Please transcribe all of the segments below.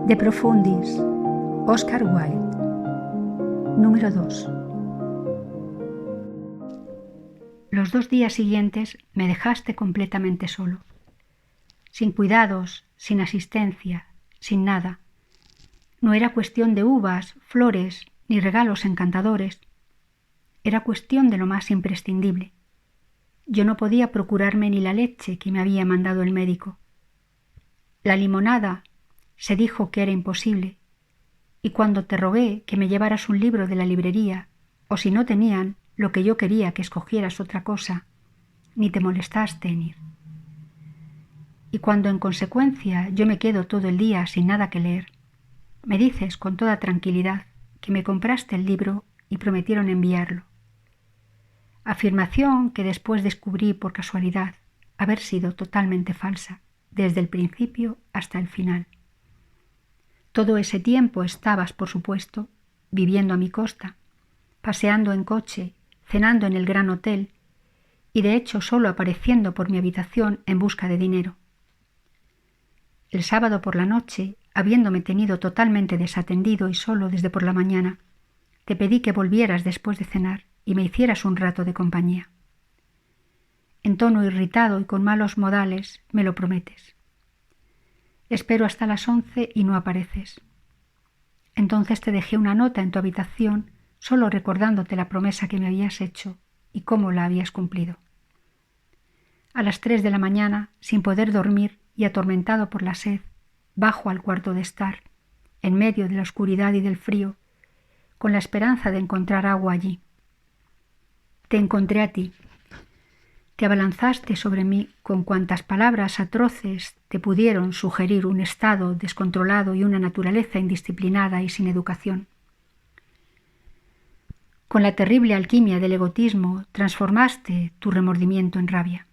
De Profundis, Oscar Wilde. Número 2. Los 2 días siguientes me dejaste completamente solo. Sin cuidados, sin asistencia, sin nada. No era cuestión de uvas, flores, ni regalos encantadores. Era cuestión de lo más imprescindible. Yo no podía procurarme ni la leche que me había mandado el médico. La limonada se dijo que era imposible, y cuando te rogué que me llevaras un libro de la librería, o si no tenían lo que yo quería que escogieras otra cosa, ni te molestaste en ir. Y cuando en consecuencia yo me quedo todo el día sin nada que leer, me dices con toda tranquilidad que me compraste el libro y prometieron enviarlo. Afirmación que después descubrí por casualidad haber sido totalmente falsa, desde el principio hasta el final. Todo ese tiempo estabas, por supuesto, viviendo a mi costa, paseando en coche, cenando en el gran hotel y de hecho solo apareciendo por mi habitación en busca de dinero. El sábado por la noche, habiéndome tenido totalmente desatendido y solo desde por la mañana, te pedí que volvieras después de cenar y me hicieras un rato de compañía. En tono irritado y con malos modales me lo prometes. Espero hasta las 11 y no apareces. Entonces te dejé una nota en tu habitación solo recordándote la promesa que me habías hecho y cómo la habías cumplido. A las 3 de la mañana, sin poder dormir y atormentado por la sed, bajo al cuarto de estar, en medio de la oscuridad y del frío, con la esperanza de encontrar agua allí. Te encontré a ti. Te abalanzaste sobre mí con cuantas palabras atroces te pudieron sugerir un estado descontrolado y una naturaleza indisciplinada y sin educación. Con la terrible alquimia del egotismo transformaste tu remordimiento en rabia.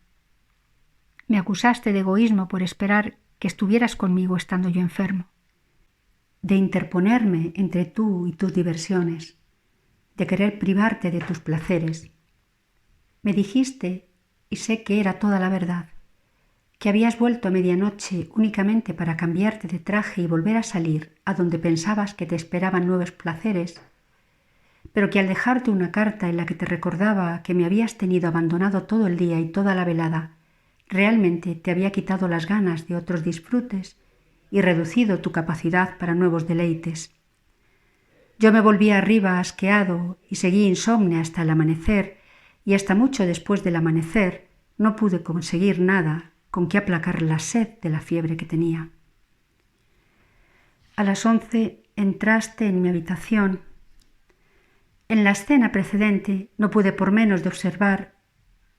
Me acusaste de egoísmo por esperar que estuvieras conmigo estando yo enfermo, de interponerme entre tú y tus diversiones, de querer privarte de tus placeres. Me dijiste, y sé que era toda la verdad, que habías vuelto a medianoche únicamente para cambiarte de traje y volver a salir a donde pensabas que te esperaban nuevos placeres, pero que al dejarte una carta en la que te recordaba que me habías tenido abandonado todo el día y toda la velada, realmente te había quitado las ganas de otros disfrutes y reducido tu capacidad para nuevos deleites. Yo me volví arriba asqueado y seguí insomne hasta el amanecer, y hasta mucho después del amanecer no pude conseguir nada con que aplacar la sed de la fiebre que tenía. A las 11 entraste en mi habitación. En la escena precedente no pude por menos de observar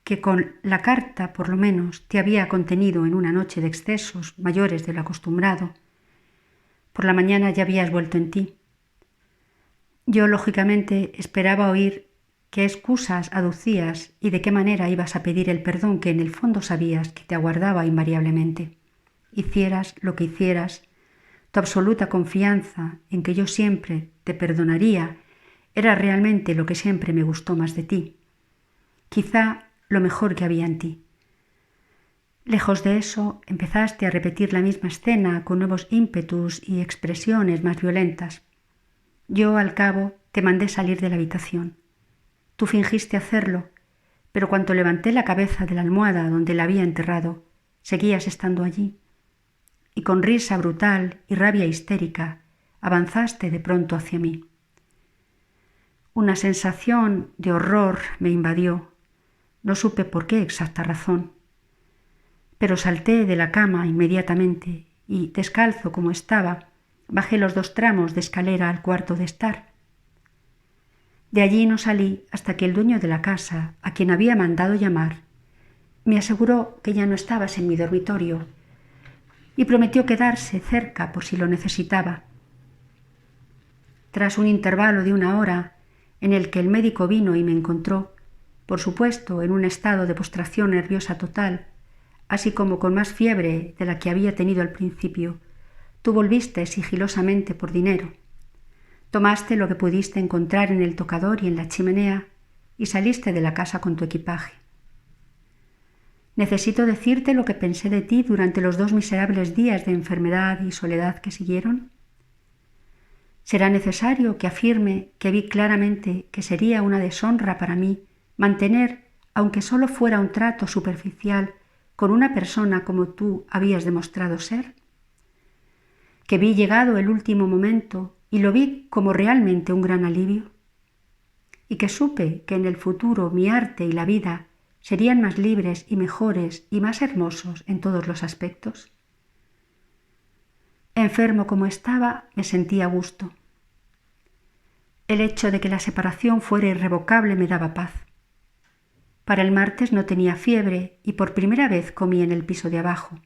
que con la carta, por lo menos, te había contenido en una noche de excesos mayores de lo acostumbrado. Por la mañana ya habías vuelto en ti. Yo, lógicamente, esperaba oír qué excusas aducías y de qué manera ibas a pedir el perdón que en el fondo sabías que te aguardaba invariablemente. Hicieras lo que hicieras, tu absoluta confianza en que yo siempre te perdonaría era realmente lo que siempre me gustó más de ti. Quizá lo mejor que había en ti. Lejos de eso, empezaste a repetir la misma escena con nuevos ímpetus y expresiones más violentas. Yo, al cabo, te mandé salir de la habitación. Tú fingiste hacerlo, pero cuando levanté la cabeza de la almohada donde la había enterrado, seguías estando allí, y con risa brutal y rabia histérica avanzaste de pronto hacia mí. Una sensación de horror me invadió. No supe por qué exacta razón, pero salté de la cama inmediatamente y, descalzo como estaba, bajé los 2 tramos de escalera al cuarto de estar. De allí no salí hasta que el dueño de la casa, a quien había mandado llamar, me aseguró que ya no estabas en mi dormitorio y prometió quedarse cerca por si lo necesitaba. Tras un intervalo de 1 hora en el que el médico vino y me encontró, por supuesto en un estado de postración nerviosa total, así como con más fiebre de la que había tenido al principio, tú volviste sigilosamente por dinero. Tomaste lo que pudiste encontrar en el tocador y en la chimenea y saliste de la casa con tu equipaje. ¿Necesito decirte lo que pensé de ti durante los 2 miserables días de enfermedad y soledad que siguieron? Será necesario que afirme que vi claramente que sería una deshonra para mí mantener, aunque solo fuera un trato superficial, con una persona como tú habías demostrado ser. Que vi llegado el último momento y lo vi como realmente un gran alivio. Y que supe que en el futuro mi arte y la vida serían más libres y mejores y más hermosos en todos los aspectos. Enfermo como estaba, me sentía a gusto. El hecho de que la separación fuera irrevocable me daba paz. Para el martes no tenía fiebre y por primera vez comí en el piso de abajo.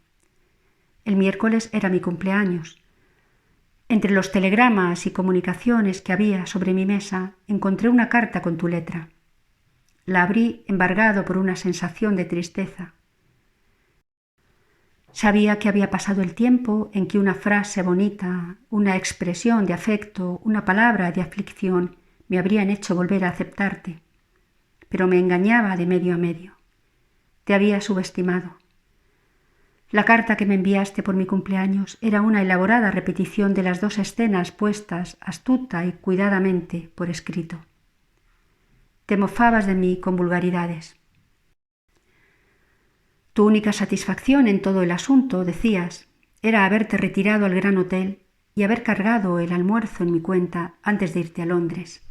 El miércoles era mi cumpleaños. Entre los telegramas y comunicaciones que había sobre mi mesa encontré una carta con tu letra. La abrí embargado por una sensación de tristeza. Sabía que había pasado el tiempo en que una frase bonita, una expresión de afecto, una palabra de aflicción me habrían hecho volver a aceptarte, pero me engañaba de medio a medio. Te había subestimado. La carta que me enviaste por mi cumpleaños era una elaborada repetición de las dos escenas puestas astuta y cuidadamente por escrito. Te mofabas de mí con vulgaridades. Tu única satisfacción en todo el asunto, decías, era haberte retirado al gran hotel y haber cargado el almuerzo en mi cuenta antes de irte a Londres.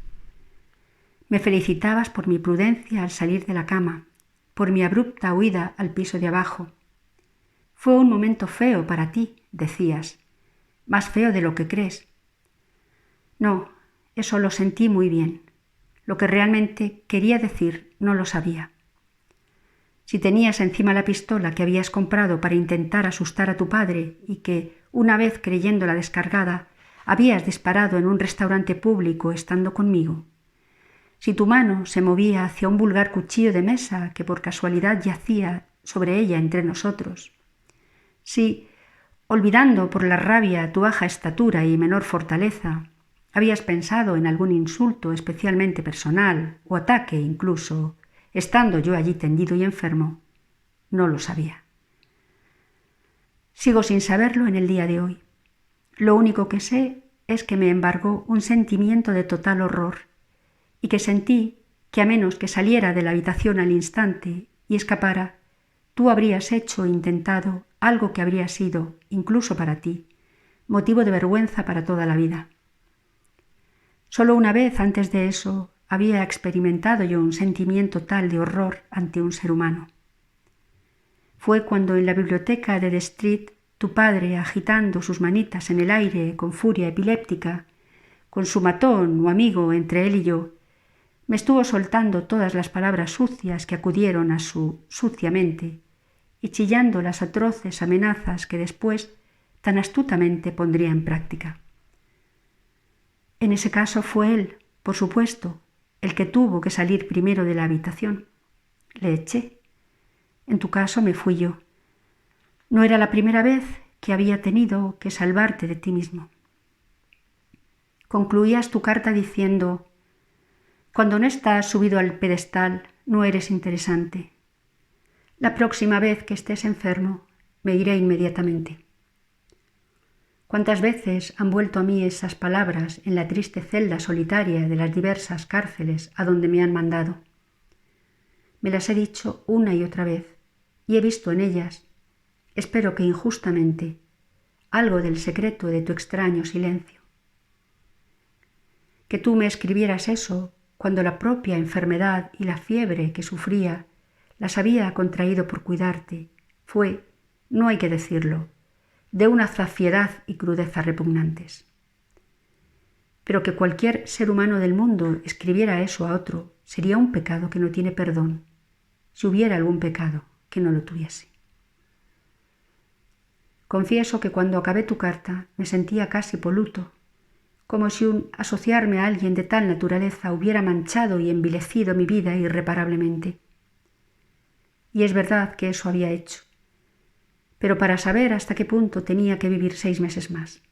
Me felicitabas por mi prudencia al salir de la cama, por mi abrupta huida al piso de abajo. Fue un momento feo para ti, decías, más feo de lo que crees. No, eso lo sentí muy bien. Lo que realmente quería decir no lo sabía. Si tenías encima la pistola que habías comprado para intentar asustar a tu padre y que, una vez creyéndola descargada, habías disparado en un restaurante público estando conmigo. Si tu mano se movía hacia un vulgar cuchillo de mesa que por casualidad yacía sobre ella entre nosotros. Si, olvidando por la rabia tu baja estatura y menor fortaleza, habías pensado en algún insulto especialmente personal o ataque incluso, estando yo allí tendido y enfermo, no lo sabía. Sigo sin saberlo en el día de hoy. Lo único que sé es que me embargó un sentimiento de total horror y que sentí que a menos que saliera de la habitación al instante y escapara, tú habrías hecho o intentado algo que habría sido, incluso para ti, motivo de vergüenza para toda la vida. Solo una vez antes de eso había experimentado yo un sentimiento tal de horror ante un ser humano. Fue cuando en la biblioteca de The Street tu padre, agitando sus manitas en el aire con furia epiléptica, con su matón o amigo entre él y yo, me estuvo soltando todas las palabras sucias que acudieron a su sucia mente y chillando las atroces amenazas que después tan astutamente pondría en práctica. En ese caso fue él, por supuesto, el que tuvo que salir primero de la habitación. Le eché. En tu caso me fui yo. No era la primera vez que había tenido que salvarte de ti mismo. Concluías tu carta diciendo: cuando no estás subido al pedestal, no eres interesante. La próxima vez que estés enfermo, me iré inmediatamente. ¿Cuántas veces han vuelto a mí esas palabras en la triste celda solitaria de las diversas cárceles a donde me han mandado? Me las he dicho una y otra vez, y he visto en ellas, espero que injustamente, algo del secreto de tu extraño silencio. Que tú me escribieras eso cuando la propia enfermedad y la fiebre que sufría las había contraído por cuidarte, fue, no hay que decirlo, de una zafiedad y crudeza repugnantes. Pero que cualquier ser humano del mundo escribiera eso a otro sería un pecado que no tiene perdón, si hubiera algún pecado que no lo tuviese. Confieso que cuando acabé tu carta me sentía casi poluto, como si un asociarme a alguien de tal naturaleza hubiera manchado y envilecido mi vida irreparablemente. Y es verdad que eso había hecho, pero para saber hasta qué punto tenía que vivir 6 meses más.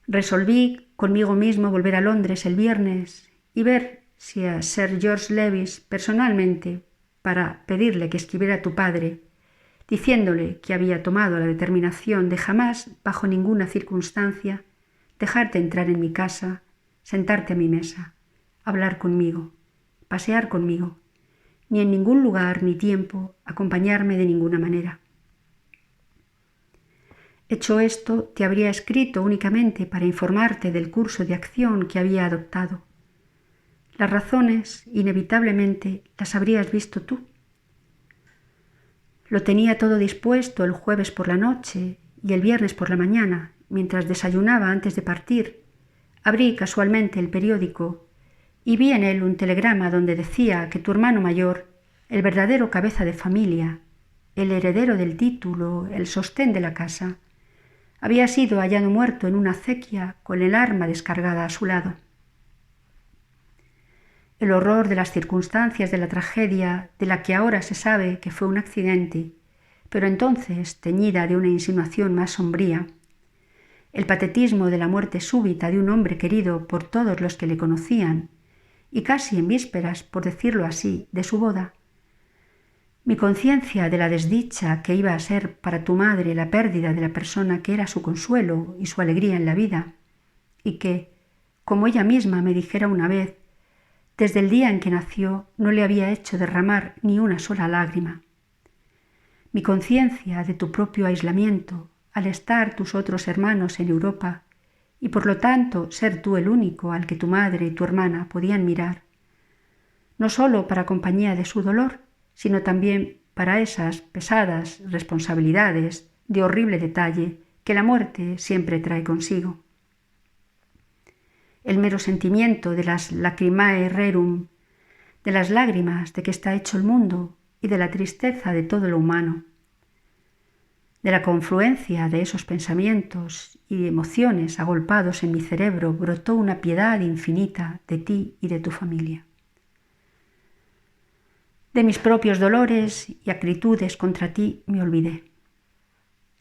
Resolví conmigo mismo volver a Londres el viernes y ver si a Sir George Levis personalmente para pedirle que escribiera a tu padre, diciéndole que había tomado la determinación de jamás, bajo ninguna circunstancia, dejarte entrar en mi casa, sentarte a mi mesa, hablar conmigo, pasear conmigo, ni en ningún lugar ni tiempo acompañarme de ninguna manera. Hecho esto, te habría escrito únicamente para informarte del curso de acción que había adoptado. Las razones, inevitablemente, las habrías visto tú. Lo tenía todo dispuesto el jueves por la noche y el viernes por la mañana, mientras desayunaba antes de partir. Abrí casualmente el periódico y vi en él un telegrama donde decía que tu hermano mayor, el verdadero cabeza de familia, el heredero del título, el sostén de la casa, había sido hallado muerto en una acequia con el arma descargada a su lado. El horror de las circunstancias de la tragedia, de la que ahora se sabe que fue un accidente, pero entonces teñida de una insinuación más sombría, el patetismo de la muerte súbita de un hombre querido por todos los que le conocían, y casi en vísperas, por decirlo así, de su boda. Mi conciencia de la desdicha que iba a ser para tu madre la pérdida de la persona que era su consuelo y su alegría en la vida, y que, como ella misma me dijera una vez, desde el día en que nació no le había hecho derramar ni una sola lágrima. Mi conciencia de tu propio aislamiento, al estar tus otros hermanos en Europa, y por lo tanto ser tú el único al que tu madre y tu hermana podían mirar, no sólo para compañía de su dolor, sino también para esas pesadas responsabilidades de horrible detalle que la muerte siempre trae consigo. El mero sentimiento de las lacrimae rerum, de las lágrimas de que está hecho el mundo y de la tristeza de todo lo humano. De la confluencia de esos pensamientos y emociones agolpados en mi cerebro brotó una piedad infinita de ti y de tu familia. De mis propios dolores y acritudes contra ti me olvidé.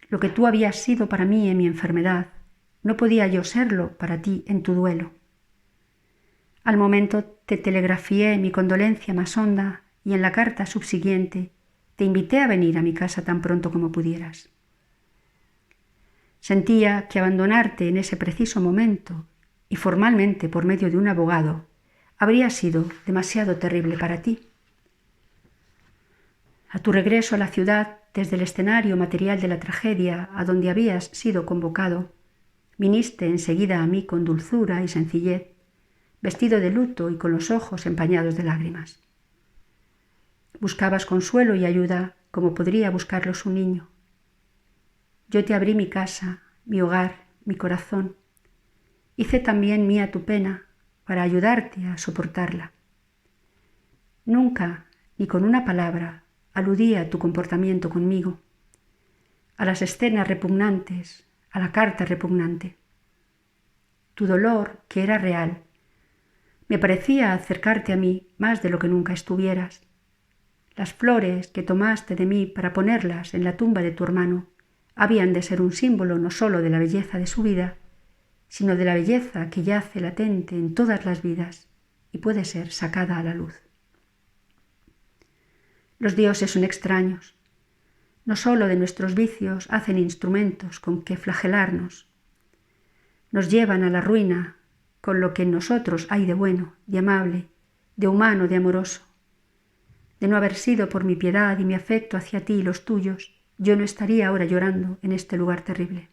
Lo que tú habías sido para mí en mi enfermedad, no podía yo serlo para ti en tu duelo. Al momento te telegrafié mi condolencia más honda y en la carta subsiguiente te invité a venir a mi casa tan pronto como pudieras. Sentía que abandonarte en ese preciso momento y formalmente por medio de un abogado habría sido demasiado terrible para ti. A tu regreso a la ciudad, desde el escenario material de la tragedia a donde habías sido convocado, viniste enseguida a mí con dulzura y sencillez, vestido de luto y con los ojos empañados de lágrimas. Buscabas consuelo y ayuda como podría buscarlos un niño. Yo te abrí mi casa, mi hogar, mi corazón. Hice también mía tu pena para ayudarte a soportarla. Nunca, ni con una palabra, aludí a tu comportamiento conmigo, a las escenas repugnantes, a la carta repugnante. Tu dolor, que era real, me parecía acercarte a mí más de lo que nunca estuvieras. Las flores que tomaste de mí para ponerlas en la tumba de tu hermano habían de ser un símbolo no sólo de la belleza de su vida, sino de la belleza que yace latente en todas las vidas y puede ser sacada a la luz. Los dioses son extraños. No sólo de nuestros vicios hacen instrumentos con que flagelarnos. Nos llevan a la ruina con lo que en nosotros hay de bueno, de amable, de humano, de amoroso. De no haber sido por mi piedad y mi afecto hacia ti y los tuyos, yo no estaría ahora llorando en este lugar terrible.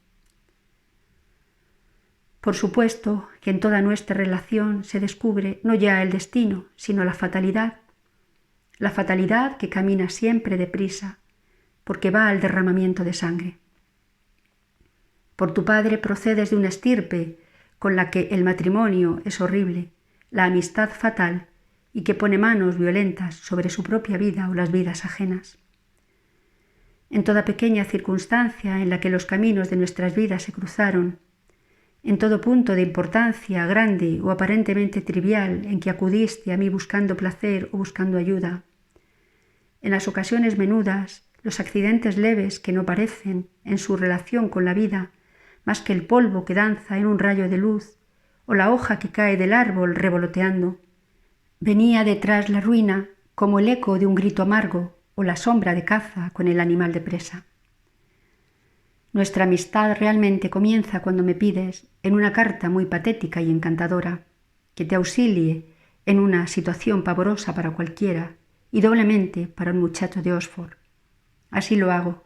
Por supuesto que en toda nuestra relación se descubre no ya el destino, sino la fatalidad que camina siempre deprisa, porque va al derramamiento de sangre. Por tu padre procedes de una estirpe con la que el matrimonio es horrible, la amistad fatal y que pone manos violentas sobre su propia vida o las vidas ajenas. En toda pequeña circunstancia en la que los caminos de nuestras vidas se cruzaron, en todo punto de importancia grande o aparentemente trivial en que acudiste a mí buscando placer o buscando ayuda, en las ocasiones menudas, los accidentes leves que no parecen, en su relación con la vida, más que el polvo que danza en un rayo de luz o la hoja que cae del árbol revoloteando, venía detrás la ruina como el eco de un grito amargo o la sombra de caza con el animal de presa. Nuestra amistad realmente comienza cuando me pides, en una carta muy patética y encantadora, que te auxilie en una situación pavorosa para cualquiera y doblemente para un muchacho de Oxford. Así lo hago.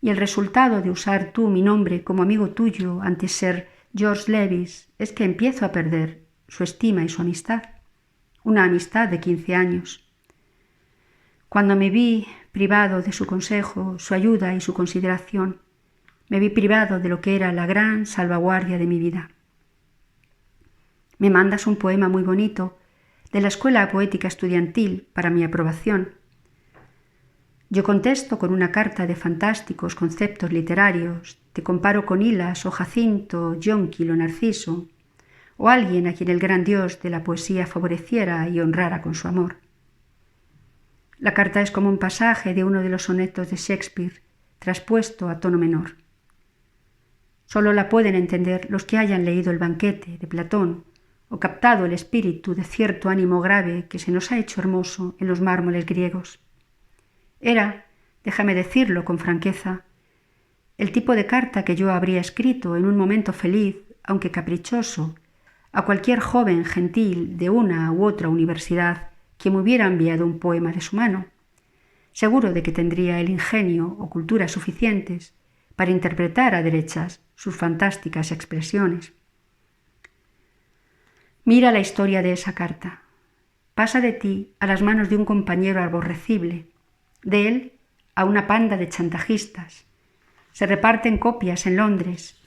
Y el resultado de usar tú mi nombre como amigo tuyo ante Sir George Levis es que empiezo a perder su estima y su amistad. Una amistad de 15 años. Cuando me vi privado de su consejo, su ayuda y su consideración, me vi privado de lo que era la gran salvaguardia de mi vida. Me mandas un poema muy bonito de la Escuela Poética Estudiantil para mi aprobación. Yo contesto con una carta de fantásticos conceptos literarios, te comparo con Hilas o Jacinto, Yonquil o Narciso, o alguien a quien el gran dios de la poesía favoreciera y honrara con su amor. La carta es como un pasaje de uno de los sonetos de Shakespeare, traspuesto a tono menor. Solo la pueden entender los que hayan leído El banquete de Platón o captado el espíritu de cierto ánimo grave que se nos ha hecho hermoso en los mármoles griegos. Era, déjame decirlo con franqueza, el tipo de carta que yo habría escrito en un momento feliz, aunque caprichoso, a cualquier joven gentil de una u otra universidad que me hubiera enviado un poema de su mano, seguro de que tendría el ingenio o cultura suficientes para interpretar a derechas sus fantásticas expresiones. Mira la historia de esa carta. Pasa de ti a las manos de un compañero aborrecible, de él a una panda de chantajistas. Se reparten copias en Londres,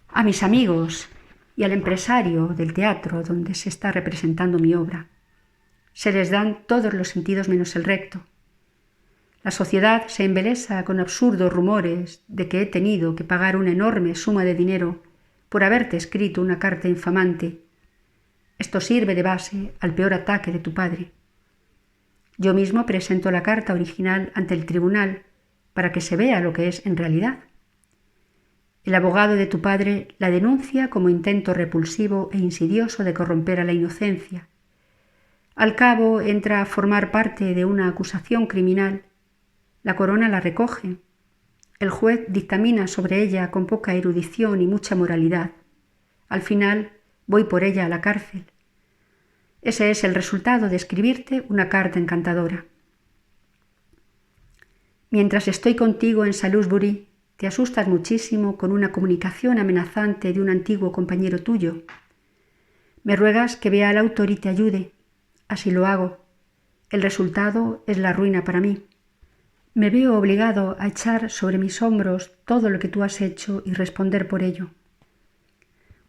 a mis amigos y al empresario del teatro donde se está representando mi obra. Se les dan todos los sentidos menos el recto. La sociedad se embelesa con absurdos rumores de que he tenido que pagar una enorme suma de dinero por haberte escrito una carta infamante. Esto sirve de base al peor ataque de tu padre. Yo mismo presento la carta original ante el tribunal para que se vea lo que es en realidad. El abogado de tu padre la denuncia como intento repulsivo e insidioso de corromper a la inocencia. Al cabo entra a formar parte de una acusación criminal. La corona la recoge. El juez dictamina sobre ella con poca erudición y mucha moralidad. Al final voy por ella a la cárcel. Ese es el resultado de escribirte una carta encantadora. Mientras estoy contigo en Salisbury, te asustas muchísimo con una comunicación amenazante de un antiguo compañero tuyo. Me ruegas que vea al autor y te ayude. Así lo hago. El resultado es la ruina para mí. Me veo obligado a echar sobre mis hombros todo lo que tú has hecho y responder por ello.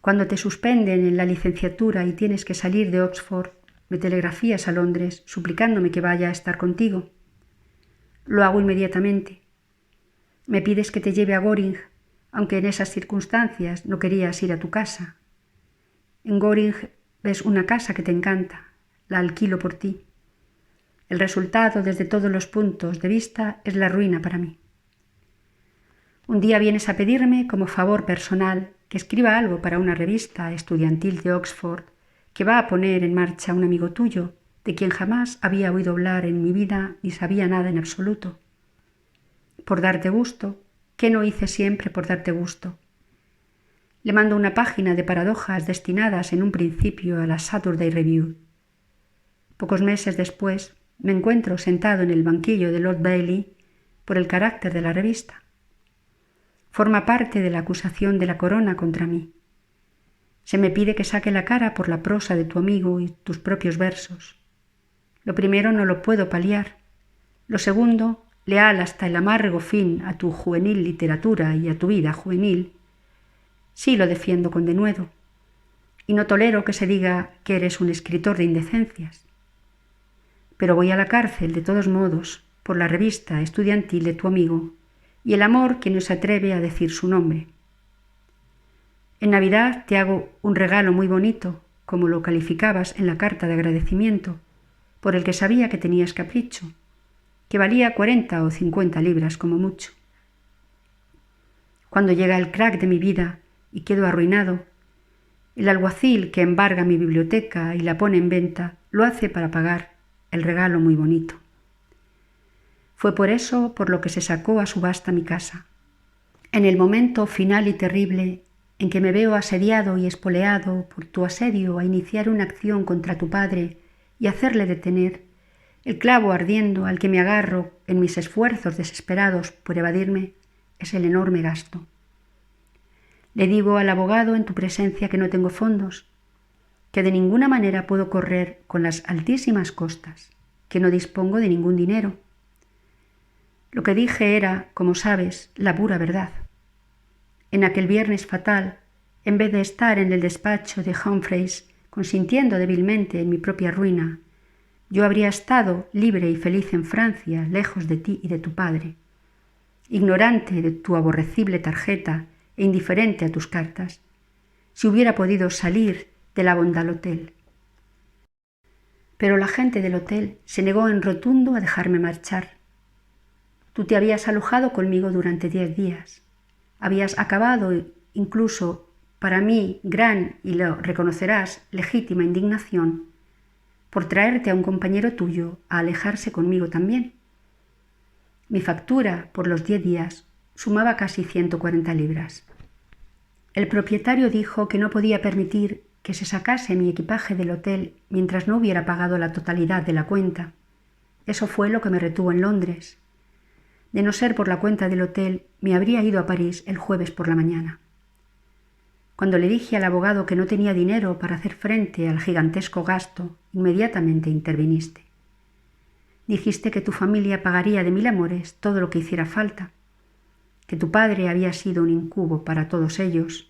Cuando te suspenden en la licenciatura y tienes que salir de Oxford, me telegrafías a Londres suplicándome que vaya a estar contigo. Lo hago inmediatamente. Me pides que te lleve a Goring, aunque en esas circunstancias no querías ir a tu casa. En Goring ves una casa que te encanta, la alquilo por ti. El resultado desde todos los puntos de vista es la ruina para mí. Un día vienes a pedirme como favor personal que escriba algo para una revista estudiantil de Oxford que va a poner en marcha un amigo tuyo, de quien jamás había oído hablar en mi vida ni sabía nada en absoluto. Por darte gusto, ¿qué no hice siempre por darte gusto? Le mando una página de paradojas destinadas en un principio a la Saturday Review. Pocos meses después me encuentro sentado en el banquillo de Lord Bailey por el carácter de la revista. Forma parte de la acusación de la corona contra mí. Se me pide que saque la cara por la prosa de tu amigo y tus propios versos. Lo primero no lo puedo paliar. Lo segundo, leal hasta el amargo fin a tu juvenil literatura y a tu vida juvenil, sí lo defiendo con denuedo. Y no tolero que se diga que eres un escritor de indecencias. Pero voy a la cárcel, de todos modos, por la revista estudiantil de tu amigo y el amor que no se atreve a decir su nombre. En Navidad te hago un regalo muy bonito, como lo calificabas en la carta de agradecimiento, por el que sabía que tenías capricho, que valía 40 o 50 libras como mucho. Cuando llega el crack de mi vida y quedo arruinado, el alguacil que embarga mi biblioteca y la pone en venta lo hace para pagar el regalo muy bonito. Fue por eso por lo que se sacó a subasta mi casa. En el momento final y terrible en que me veo asediado y espoleado por tu asedio a iniciar una acción contra tu padre y hacerle detener, el clavo ardiendo al que me agarro en mis esfuerzos desesperados por evadirme es el enorme gasto. Le digo al abogado en tu presencia que no tengo fondos, que de ninguna manera puedo correr con las altísimas costas, que no dispongo de ningún dinero. Lo que dije era, como sabes, la pura verdad. En aquel viernes fatal, en vez de estar en el despacho de Humphreys consintiendo débilmente en mi propia ruina, yo habría estado libre y feliz en Francia, lejos de ti y de tu padre, ignorante de tu aborrecible tarjeta e indiferente a tus cartas, si hubiera podido salir de la bondad hotel. Pero la gente del hotel se negó en rotundo a dejarme marchar. Tú te habías alojado conmigo durante 10 días. Habías acabado incluso para mí gran, y lo reconocerás, legítima indignación por traerte a un compañero tuyo a alejarse conmigo también. Mi factura por los 10 días sumaba casi 140 libras. El propietario dijo que no podía permitir que se sacase mi equipaje del hotel mientras no hubiera pagado la totalidad de la cuenta. Eso fue lo que me retuvo en Londres. De no ser por la cuenta del hotel, me habría ido a París el jueves por la mañana. Cuando le dije al abogado que no tenía dinero para hacer frente al gigantesco gasto, inmediatamente interviniste. Dijiste que tu familia pagaría de 1000 amores todo lo que hiciera falta, que tu padre había sido un incubo para todos ellos,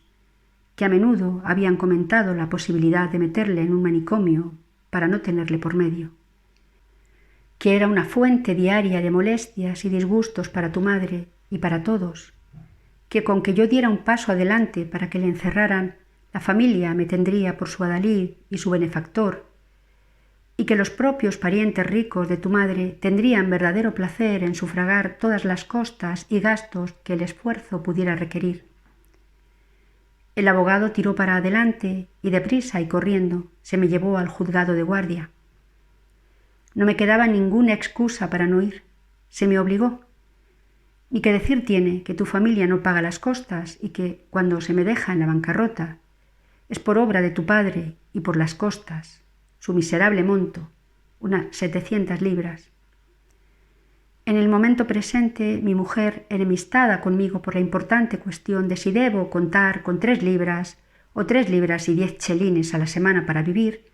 que a menudo habían comentado la posibilidad de meterle en un manicomio para no tenerle por medio, que era una fuente diaria de molestias y disgustos para tu madre y para todos, que con que yo diera un paso adelante para que le encerraran, la familia me tendría por su adalid y su benefactor, y que los propios parientes ricos de tu madre tendrían verdadero placer en sufragar todas las costas y gastos que el esfuerzo pudiera requerir. El abogado tiró para adelante y deprisa y corriendo se me llevó al juzgado de guardia. No me quedaba ninguna excusa para no ir. Se me obligó. Ni que decir tiene que tu familia no paga las costas y que, cuando se me deja en la bancarrota, es por obra de tu padre y por las costas, su miserable monto, unas 700 libras. En el momento presente, mi mujer, enemistada conmigo por la importante cuestión de si debo contar con 3 libras o 3 libras y 10 chelines a la semana para vivir,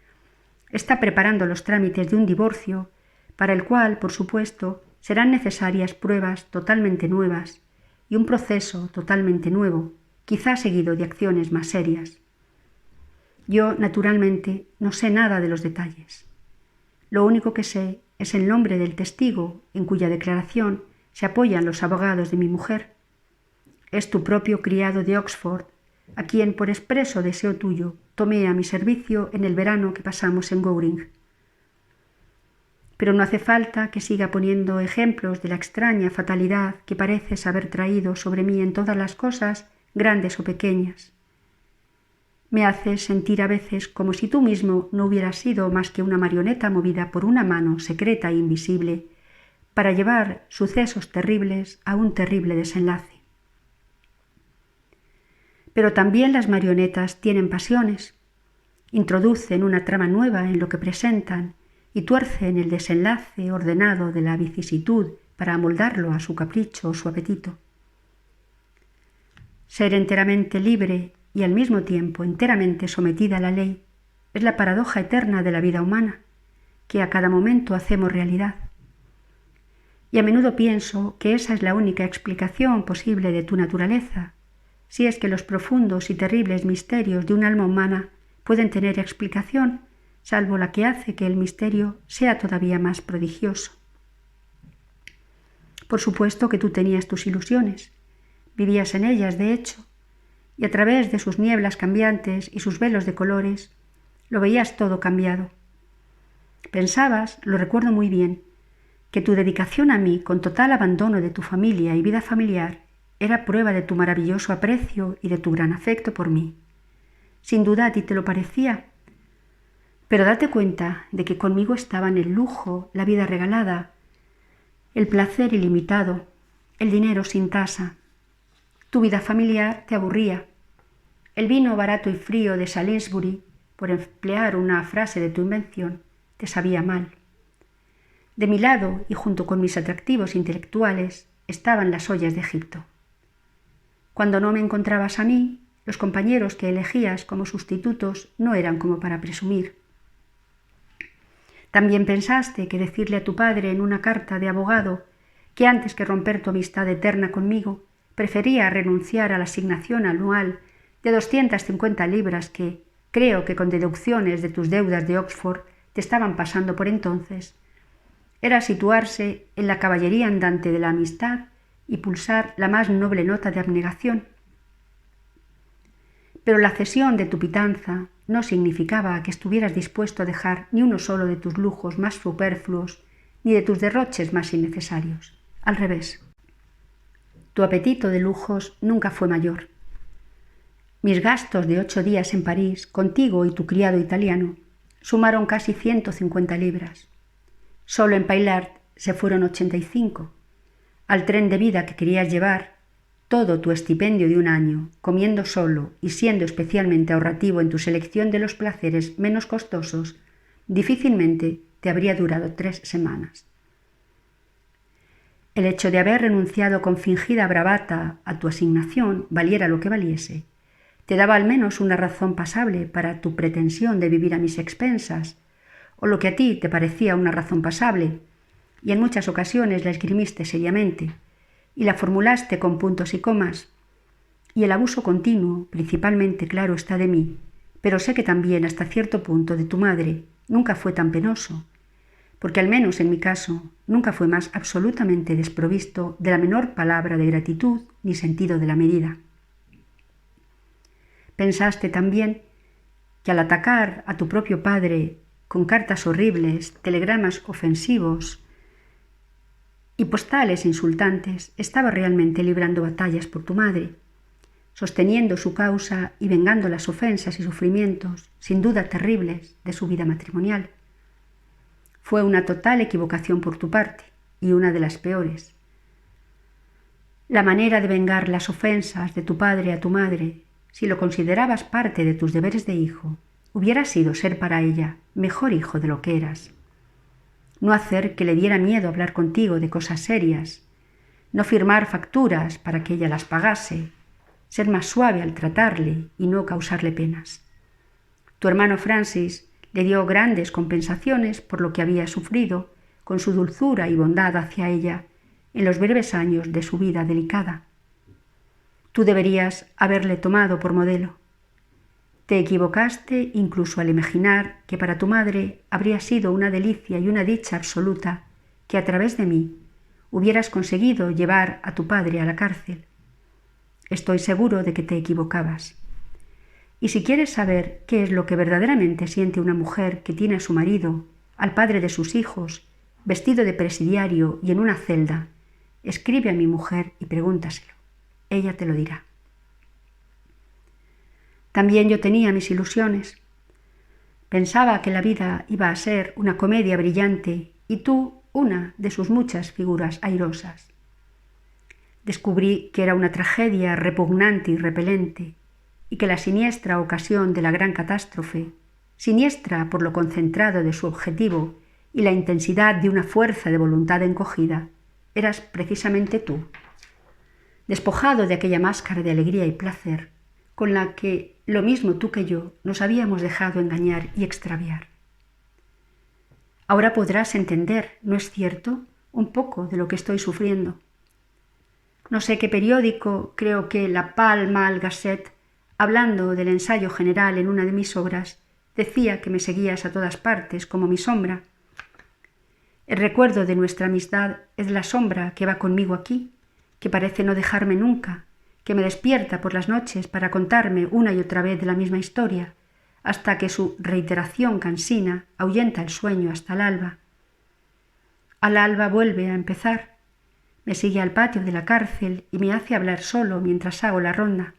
está preparando los trámites de un divorcio, para el cual, por supuesto, serán necesarias pruebas totalmente nuevas y un proceso totalmente nuevo, quizá seguido de acciones más serias. Yo, naturalmente, no sé nada de los detalles. Lo único que sé es el nombre del testigo en cuya declaración se apoyan los abogados de mi mujer. Es tu propio criado de Oxford, a quien por expreso deseo tuyo tomé a mi servicio en el verano que pasamos en Goring. Pero no hace falta que siga poniendo ejemplos de la extraña fatalidad que pareces haber traído sobre mí en todas las cosas, grandes o pequeñas. Me haces sentir a veces como si tú mismo no hubieras sido más que una marioneta movida por una mano secreta e invisible para llevar sucesos terribles a un terrible desenlace. Pero también las marionetas tienen pasiones, introducen una trama nueva en lo que presentan y tuercen el desenlace ordenado de la vicisitud para amoldarlo a su capricho o su apetito. Ser enteramente libre y al mismo tiempo enteramente sometida a la ley es la paradoja eterna de la vida humana, que a cada momento hacemos realidad. Y a menudo pienso que esa es la única explicación posible de tu naturaleza, si es que los profundos y terribles misterios de un alma humana pueden tener explicación, salvo la que hace que el misterio sea todavía más prodigioso. Por supuesto que tú tenías tus ilusiones, vivías en ellas, de hecho, y a través de sus nieblas cambiantes y sus velos de colores, lo veías todo cambiado. Pensabas, lo recuerdo muy bien, que tu dedicación a mí con total abandono de tu familia y vida familiar era prueba de tu maravilloso aprecio y de tu gran afecto por mí. Sin duda a ti te lo parecía, pero date cuenta de que conmigo estaban el lujo, la vida regalada, el placer ilimitado, el dinero sin tasa. Tu vida familiar te aburría. El vino barato y frío de Salisbury, por emplear una frase de tu invención, te sabía mal. De mi lado, y junto con mis atractivos intelectuales, estaban las ollas de Egipto. Cuando no me encontrabas a mí, los compañeros que elegías como sustitutos no eran como para presumir. También pensaste que decirle a tu padre en una carta de abogado que antes que romper tu amistad eterna conmigo, prefería renunciar a la asignación anual de 250 libras que, creo que con deducciones de tus deudas de Oxford, te estaban pasando por entonces, era situarse en la caballería andante de la amistad y pulsar la más noble nota de abnegación. Pero la cesión de tu pitanza no significaba que estuvieras dispuesto a dejar ni uno solo de tus lujos más superfluos ni de tus derroches más innecesarios. Al revés. Tu apetito de lujos nunca fue mayor. Mis gastos de 8 días en París, contigo y tu criado italiano, sumaron casi 150 libras. Solo en Paillard se fueron 85. Al tren de vida que querías llevar, todo tu estipendio de un año, comiendo solo y siendo especialmente ahorrativo en tu selección de los placeres menos costosos, difícilmente te habría durado 3 semanas. El hecho de haber renunciado con fingida bravata a tu asignación, valiera lo que valiese, te daba al menos una razón pasable para tu pretensión de vivir a mis expensas, o lo que a ti te parecía una razón pasable, y en muchas ocasiones la esgrimiste seriamente, y la formulaste con puntos y comas, y el abuso continuo, principalmente claro está de mí, pero sé que también hasta cierto punto de tu madre, nunca fue tan penoso, porque al menos en mi caso nunca fue más absolutamente desprovisto de la menor palabra de gratitud ni sentido de la medida. Pensaste también que al atacar a tu propio padre con cartas horribles, telegramas ofensivos y postales insultantes, estaba realmente librando batallas por tu madre, sosteniendo su causa y vengando las ofensas y sufrimientos, sin duda terribles, de su vida matrimonial. Fue una total equivocación por tu parte, y una de las peores. La manera de vengar las ofensas de tu padre a tu madre, si lo considerabas parte de tus deberes de hijo, hubiera sido ser para ella mejor hijo de lo que eras. No hacer que le diera miedo hablar contigo de cosas serias, no firmar facturas para que ella las pagase, ser más suave al tratarle y no causarle penas. Tu hermano Francis le dio grandes compensaciones por lo que había sufrido con su dulzura y bondad hacia ella en los breves años de su vida delicada. Tú deberías haberle tomado por modelo. Te equivocaste incluso al imaginar que para tu madre habría sido una delicia y una dicha absoluta que a través de mí hubieras conseguido llevar a tu padre a la cárcel. Estoy seguro de que te equivocabas. Y si quieres saber qué es lo que verdaderamente siente una mujer que tiene a su marido, al padre de sus hijos, vestido de presidiario y en una celda, escribe a mi mujer y pregúntaselo. Ella te lo dirá. También yo tenía mis ilusiones. Pensaba que la vida iba a ser una comedia brillante y tú una de sus muchas figuras airosas. Descubrí que era una tragedia repugnante y repelente y que la siniestra ocasión de la gran catástrofe, siniestra por lo concentrado de su objetivo y la intensidad de una fuerza de voluntad encogida, eras precisamente tú, despojado de aquella máscara de alegría y placer con la que, lo mismo tú que yo, nos habíamos dejado engañar y extraviar. Ahora podrás entender, ¿no es cierto?, un poco de lo que estoy sufriendo. No sé qué periódico, creo que la Pall Mall Gazette, hablando del ensayo general en una de mis obras, decía que me seguías a todas partes como mi sombra. El recuerdo de nuestra amistad es la sombra que va conmigo aquí, que parece no dejarme nunca, que me despierta por las noches para contarme una y otra vez la misma historia, hasta que su reiteración cansina ahuyenta el sueño hasta el alba. Al alba vuelve a empezar, me sigue al patio de la cárcel y me hace hablar solo mientras hago la ronda.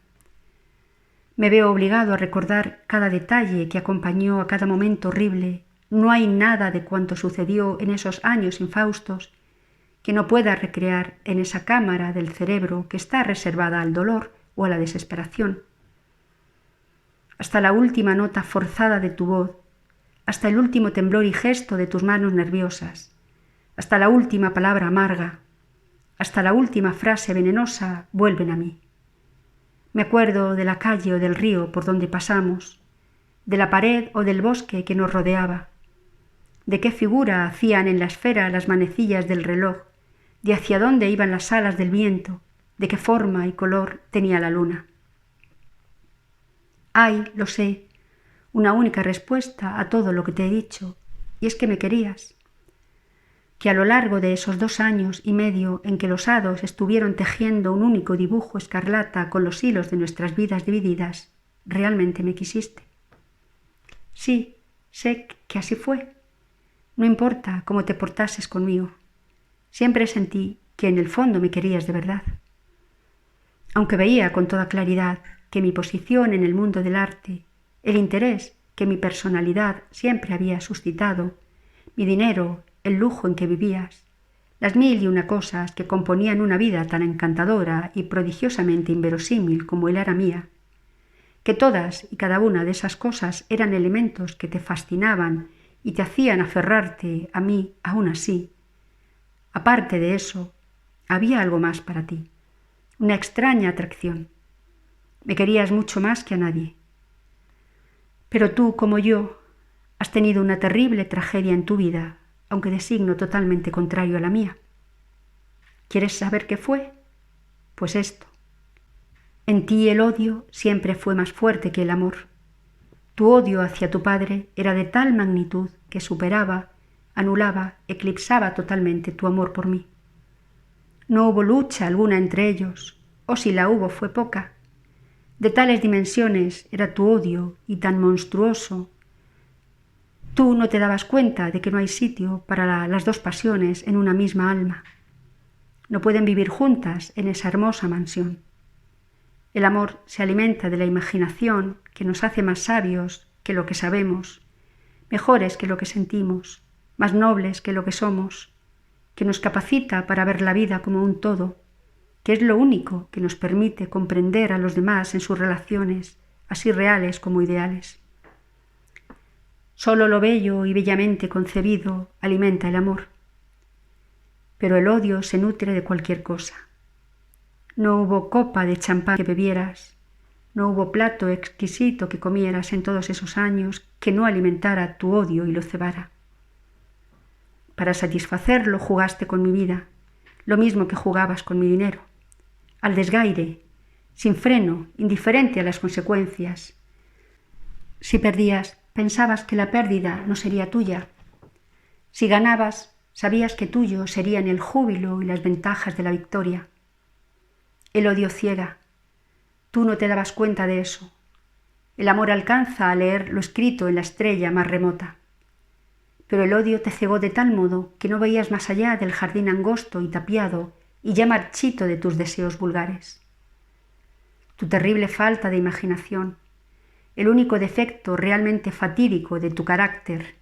Me veo obligado a recordar cada detalle que acompañó a cada momento horrible. No hay nada de cuanto sucedió en esos años infaustos que no pueda recrear en esa cámara del cerebro que está reservada al dolor o a la desesperación. Hasta la última nota forzada de tu voz, hasta el último temblor y gesto de tus manos nerviosas, hasta la última palabra amarga, hasta la última frase venenosa vuelven a mí. Me acuerdo de la calle o del río por donde pasamos, de la pared o del bosque que nos rodeaba, de qué figura hacían en la esfera las manecillas del reloj, de hacia dónde iban las alas del viento, de qué forma y color tenía la luna. Hay, lo sé, una única respuesta a todo lo que te he dicho, y es que me querías. Que a lo largo de esos 2 años y medio en que los hados estuvieron tejiendo un único dibujo escarlata con los hilos de nuestras vidas divididas, realmente me quisiste. Sí, sé que así fue. No importa cómo te portases conmigo. Siempre sentí que en el fondo me querías de verdad. Aunque veía con toda claridad que mi posición en el mundo del arte, el interés que mi personalidad siempre había suscitado, mi dinero, el lujo en que vivías, las 1001 cosas que componían una vida tan encantadora y prodigiosamente inverosímil como él era mía, que todas y cada una de esas cosas eran elementos que te fascinaban y te hacían aferrarte a mí aún así. Aparte de eso, había algo más para ti, una extraña atracción. Me querías mucho más que a nadie. Pero tú, como yo, has tenido una terrible tragedia en tu vida, aunque de signo totalmente contrario a la mía. ¿Quieres saber qué fue? Pues esto. En ti el odio siempre fue más fuerte que el amor. Tu odio hacia tu padre era de tal magnitud que superaba, anulaba, eclipsaba totalmente tu amor por mí. No hubo lucha alguna entre ellos, o si la hubo fue poca. De tales dimensiones era tu odio y tan monstruoso. Tú no te dabas cuenta de que no hay sitio para las 2 pasiones en una misma alma. No pueden vivir juntas en esa hermosa mansión. El amor se alimenta de la imaginación que nos hace más sabios que lo que sabemos, mejores que lo que sentimos, más nobles que lo que somos, que nos capacita para ver la vida como un todo, que es lo único que nos permite comprender a los demás en sus relaciones, así reales como ideales. Solo lo bello y bellamente concebido alimenta el amor, pero el odio se nutre de cualquier cosa. No hubo copa de champán que bebieras, no hubo plato exquisito que comieras en todos esos años que no alimentara tu odio y lo cebara. Para satisfacerlo jugaste con mi vida, lo mismo que jugabas con mi dinero, al desgaire, sin freno, indiferente a las consecuencias. Si perdías, pensabas que la pérdida no sería tuya. Si ganabas, sabías que tuyo serían el júbilo y las ventajas de la victoria. El odio ciega. Tú no te dabas cuenta de eso. El amor alcanza a leer lo escrito en la estrella más remota. Pero el odio te cegó de tal modo que no veías más allá del jardín angosto y tapiado y ya marchito de tus deseos vulgares. Tu terrible falta de imaginación, el único defecto realmente fatídico de tu carácter,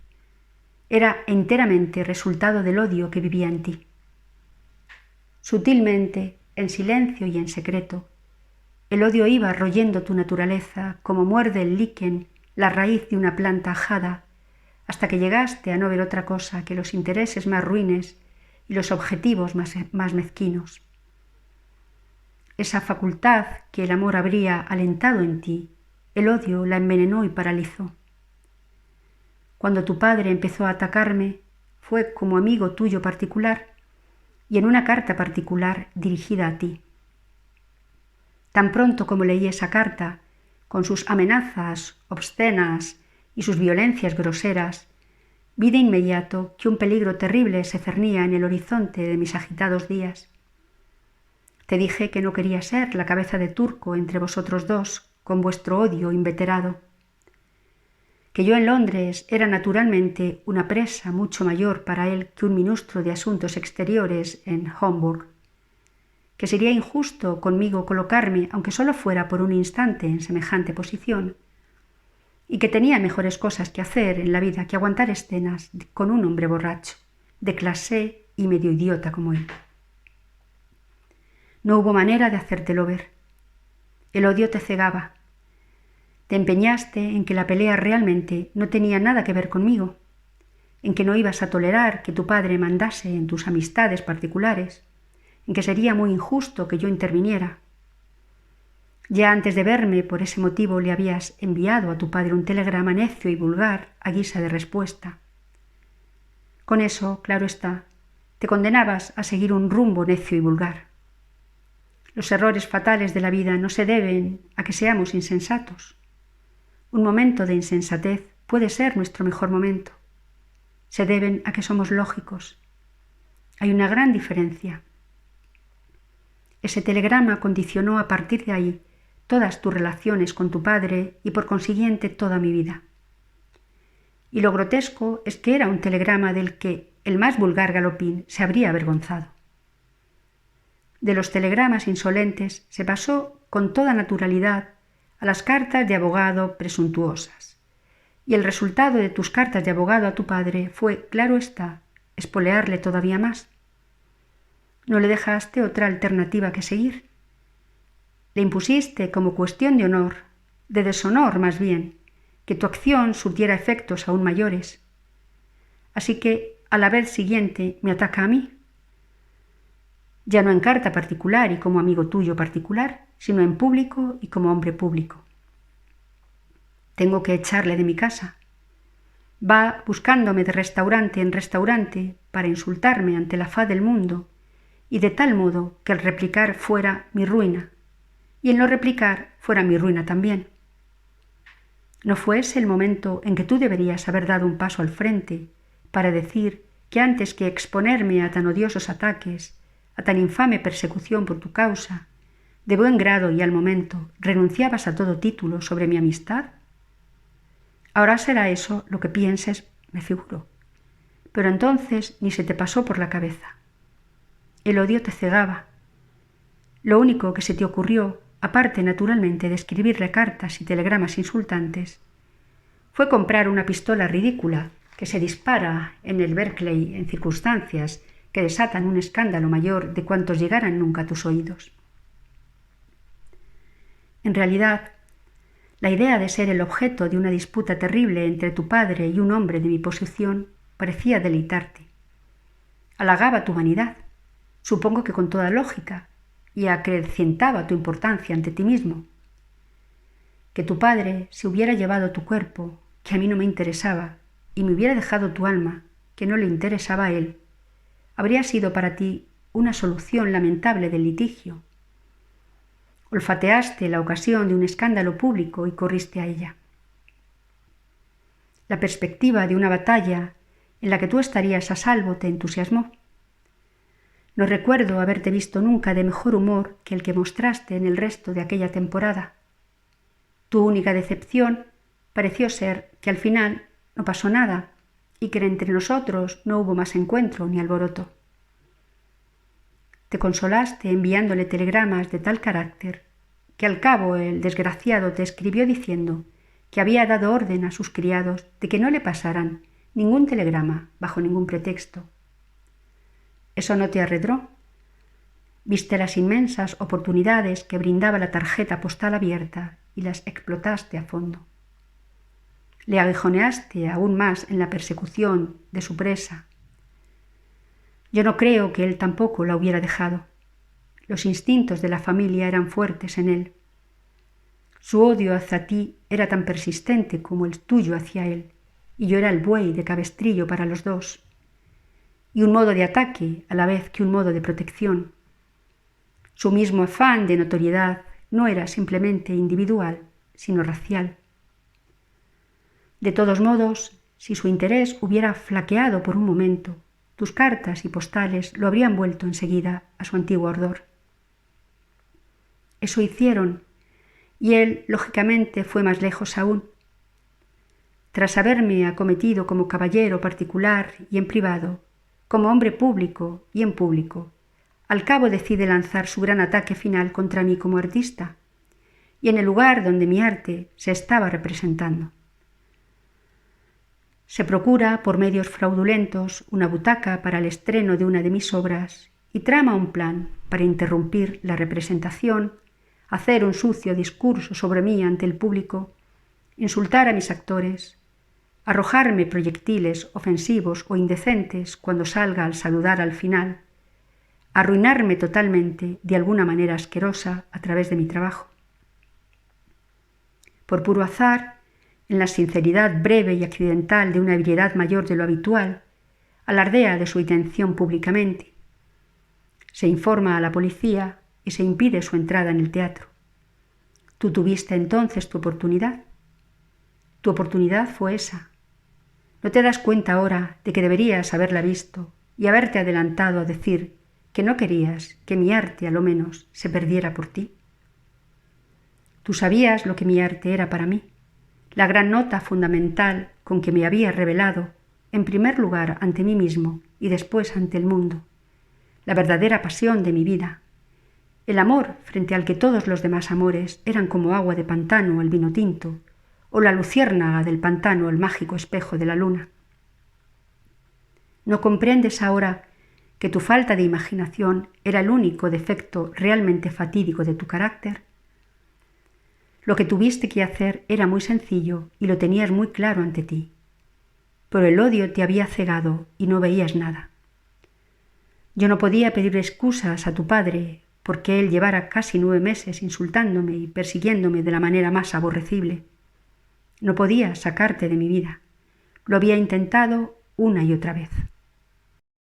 era enteramente resultado del odio que vivía en ti. Sutilmente, en silencio y en secreto, el odio iba royendo tu naturaleza como muerde el liquen la raíz de una planta ajada, hasta que llegaste a no ver otra cosa que los intereses más ruines y los objetivos más mezquinos. Esa facultad que el amor habría alentado en ti, el odio la envenenó y paralizó. Cuando tu padre empezó a atacarme, fue como amigo tuyo particular y en una carta particular dirigida a ti. Tan pronto como leí esa carta, con sus amenazas obscenas y sus violencias groseras, vi de inmediato que un peligro terrible se cernía en el horizonte de mis agitados días. Te dije que no quería ser la cabeza de turco entre vosotros dos, con vuestro odio inveterado. Que yo en Londres era naturalmente una presa mucho mayor para él que un ministro de Asuntos Exteriores en Homburg. Que sería injusto conmigo colocarme, aunque solo fuera por un instante, en semejante posición, y que tenía mejores cosas que hacer en la vida que aguantar escenas con un hombre borracho, de clase y medio idiota como él. No hubo manera de hacértelo ver. El odio te cegaba. Te empeñaste en que la pelea realmente no tenía nada que ver conmigo, en que no ibas a tolerar que tu padre mandase en tus amistades particulares, en que sería muy injusto que yo interviniera. Ya antes de verme, por ese motivo, le habías enviado a tu padre un telegrama necio y vulgar a guisa de respuesta. Con eso, claro está, te condenabas a seguir un rumbo necio y vulgar. Los errores fatales de la vida no se deben a que seamos insensatos. Un momento de insensatez puede ser nuestro mejor momento. Se deben a que somos lógicos. Hay una gran diferencia. Ese telegrama condicionó a partir de ahí todas tus relaciones con tu padre y por consiguiente toda mi vida. Y lo grotesco es que era un telegrama del que el más vulgar galopín se habría avergonzado. De los telegramas insolentes se pasó con toda naturalidad a las cartas de abogado presuntuosas. Y el resultado de tus cartas de abogado a tu padre fue, claro está, espolearle todavía más. No le dejaste otra alternativa que seguir. Le impusiste como cuestión de honor, de deshonor más bien, que tu acción surtiera efectos aún mayores. Así que, a la vez siguiente, me ataca a mí. Ya no en carta particular y como amigo tuyo particular, sino en público y como hombre público. Tengo que echarle de mi casa. Va buscándome de restaurante en restaurante para insultarme ante la faz del mundo, y de tal modo que el replicar fuera mi ruina, y el no replicar fuera mi ruina también. ¿No fue ese el momento en que tú deberías haber dado un paso al frente para decir que antes que exponerme a tan odiosos ataques, a tan infame persecución por tu causa, de buen grado y al momento renunciabas a todo título sobre mi amistad? Ahora será eso lo que pienses, me figuro. Pero entonces ni se te pasó por la cabeza. El odio te cegaba. Lo único que se te ocurrió, aparte naturalmente de escribirle cartas y telegramas insultantes, fue comprar una pistola ridícula que se dispara en el Berkeley en circunstancias que desatan un escándalo mayor de cuantos llegaran nunca a tus oídos. En realidad, la idea de ser el objeto de una disputa terrible entre tu padre y un hombre de mi posición parecía deleitarte. Halagaba tu vanidad, supongo que con toda lógica, y acrecentaba tu importancia ante ti mismo. Que tu padre se hubiera llevado tu cuerpo, que a mí no me interesaba, y me hubiera dejado tu alma, que no le interesaba a él, habría sido para ti una solución lamentable del litigio. Olfateaste la ocasión de un escándalo público y corriste a ella. La perspectiva de una batalla en la que tú estarías a salvo te entusiasmó. No recuerdo haberte visto nunca de mejor humor que el que mostraste en el resto de aquella temporada. Tu única decepción pareció ser que al final no pasó nada y que entre nosotros no hubo más encuentro ni alboroto. Te consolaste enviándole telegramas de tal carácter que al cabo el desgraciado te escribió diciendo que había dado orden a sus criados de que no le pasaran ningún telegrama bajo ningún pretexto. ¿Eso no te arredró? Viste las inmensas oportunidades que brindaba la tarjeta postal abierta y las explotaste a fondo. Le aguijoneaste aún más en la persecución de su presa. Yo no creo que él tampoco la hubiera dejado. Los instintos de la familia eran fuertes en él. Su odio hacia ti era tan persistente como el tuyo hacia él, y yo era el buey de cabestrillo para los dos, y un modo de ataque a la vez que un modo de protección. Su mismo afán de notoriedad no era simplemente individual, sino racial. De todos modos, si su interés hubiera flaqueado por un momento, tus cartas y postales lo habrían vuelto enseguida a su antiguo ardor. Eso hicieron, y él, lógicamente, fue más lejos aún. Tras haberme acometido como caballero particular y en privado, como hombre público y en público, al cabo decide lanzar su gran ataque final contra mí como artista, y en el lugar donde mi arte se estaba representando. Se procura, por medios fraudulentos, una butaca para el estreno de una de mis obras y trama un plan para interrumpir la representación, hacer un sucio discurso sobre mí ante el público, insultar a mis actores, arrojarme proyectiles ofensivos o indecentes cuando salga al saludar al final, arruinarme totalmente de alguna manera asquerosa a través de mi trabajo. Por puro azar, en la sinceridad breve y accidental de una habilidad mayor de lo habitual, alardea de su intención públicamente. Se informa a la policía y se impide su entrada en el teatro. Tú tuviste entonces tu oportunidad. Tu oportunidad fue esa. ¿No te das cuenta ahora de que deberías haberla visto y haberte adelantado a decir que no querías que mi arte, a lo menos, se perdiera por ti? Tú sabías lo que mi arte era para mí, la gran nota fundamental con que me había revelado, en primer lugar ante mí mismo y después ante el mundo, la verdadera pasión de mi vida, el amor frente al que todos los demás amores eran como agua de pantano el vino tinto, o la luciérnaga del pantano el mágico espejo de la luna. ¿No comprendes ahora que tu falta de imaginación era el único defecto realmente fatídico de tu carácter? Lo que tuviste que hacer era muy sencillo y lo tenías muy claro ante ti, pero el odio te había cegado y no veías nada. Yo no podía pedir excusas a tu padre porque él llevara casi 9 meses insultándome y persiguiéndome de la manera más aborrecible. No podía sacarte de mi vida. Lo había intentado una y otra vez.